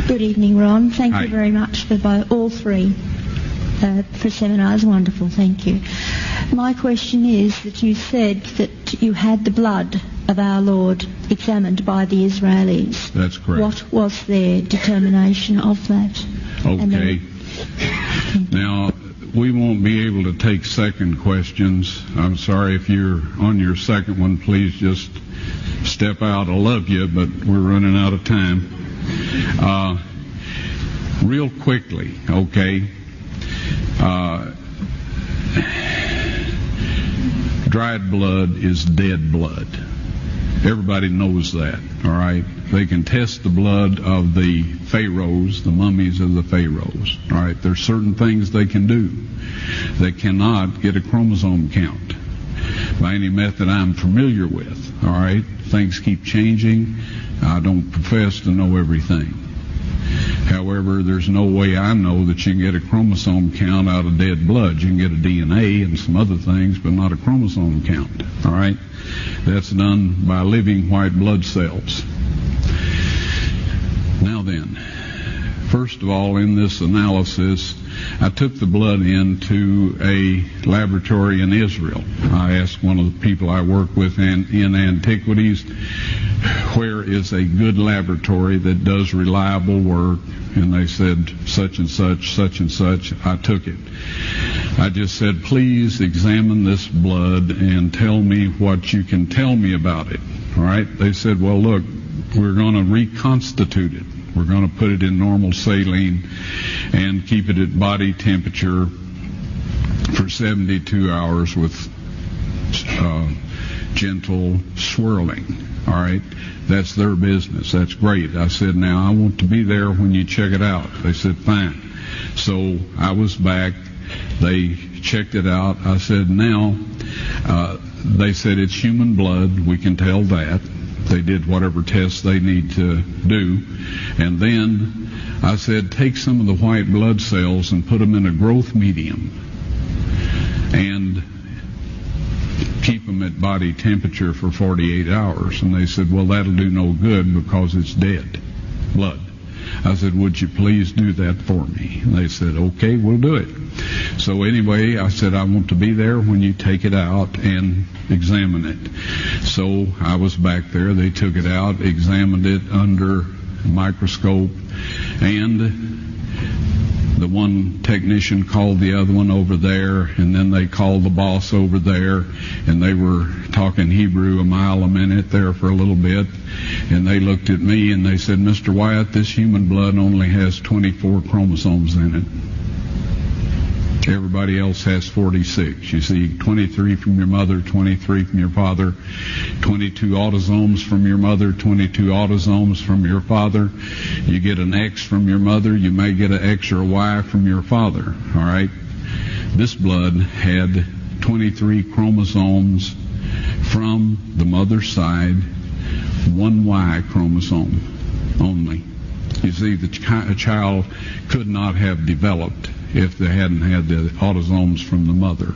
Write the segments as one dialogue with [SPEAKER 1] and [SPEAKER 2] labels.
[SPEAKER 1] Good evening, Ron. Thank
[SPEAKER 2] Hi.
[SPEAKER 1] you very much for all three for seminars. Wonderful, thank you. My question is that you said that you had the blood of our Lord examined by the Israelis.
[SPEAKER 2] That's correct.
[SPEAKER 1] What was their determination of that?
[SPEAKER 2] Okay. Now, we won't be able to take second questions. I'm sorry if you're on your second one. Please just step out. I love you, but we're running out of time. Real quickly, okay. Dried blood is dead blood. Everybody knows that, all right? They can test the blood of the pharaohs, the mummies of the pharaohs, all right? There's certain things they can do. They cannot get a chromosome count by any method I'm familiar with, all right? Things keep changing. I don't profess to know everything. However, there's no way I know that you can get a chromosome count out of dead blood. You can get a DNA and some other things, but not a chromosome count, all right? That's done by living white blood cells. Now then, first of all, in this analysis, I took the blood into a laboratory in Israel. I asked one of the people I work with in antiquities, where is a good laboratory that does reliable work? And they said, such and such, such and such. I took it. I just said, please examine this blood and tell me what you can tell me about it. All right? They said, well, look, we're going to reconstitute it. We're going to put it in normal saline and keep it at body temperature for 72 hours with gentle swirling. All right? That's their business. That's great. I said, now I want to be there when you check it out. They said, fine. So I was back. They checked it out. I said, now, they said it's human blood. We can tell that. They did whatever tests they need to do. And then I said, take some of the white blood cells and put them in a growth medium and keep them at body temperature for 48 hours. And they said, well, that'll do no good because it's dead blood. I said, would you please do that for me? And they said, okay, we'll do it. So anyway, I said, I want to be there when you take it out and examine it. So I was back there. They took it out, examined it under a microscope, and the one technician called the other one over there, and then they called the boss over there, and they were talking Hebrew a mile a minute there for a little bit, and they looked at me and they said, Mr. Wyatt, this human blood only has 24 chromosomes in it. Everybody else has 46. You see, 23 from your mother, 23 from your father, 22 autosomes from your mother, 22 autosomes from your father. You get an X from your mother, you may get an X or a Y from your father, all right? This blood had 23 chromosomes from the mother's side, one Y chromosome only. You see, a child could not have developed if they hadn't had the autosomes from the mother.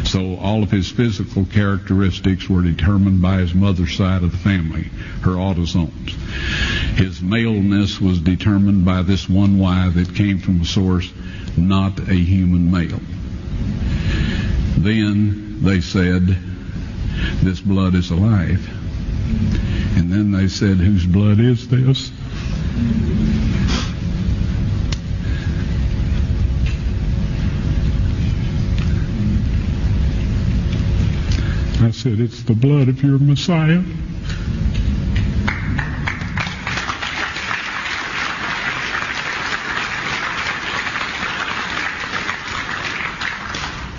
[SPEAKER 2] So all of his physical characteristics were determined by his mother's side of the family, her autosomes. His maleness was determined by this one Y that came from a source, not a human male. Then they said, this blood is alive. And then they said, whose blood is this? I said, it's the blood of your Messiah.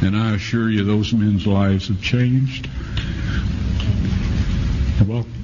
[SPEAKER 2] And I assure you, those men's lives have changed. You're welcome.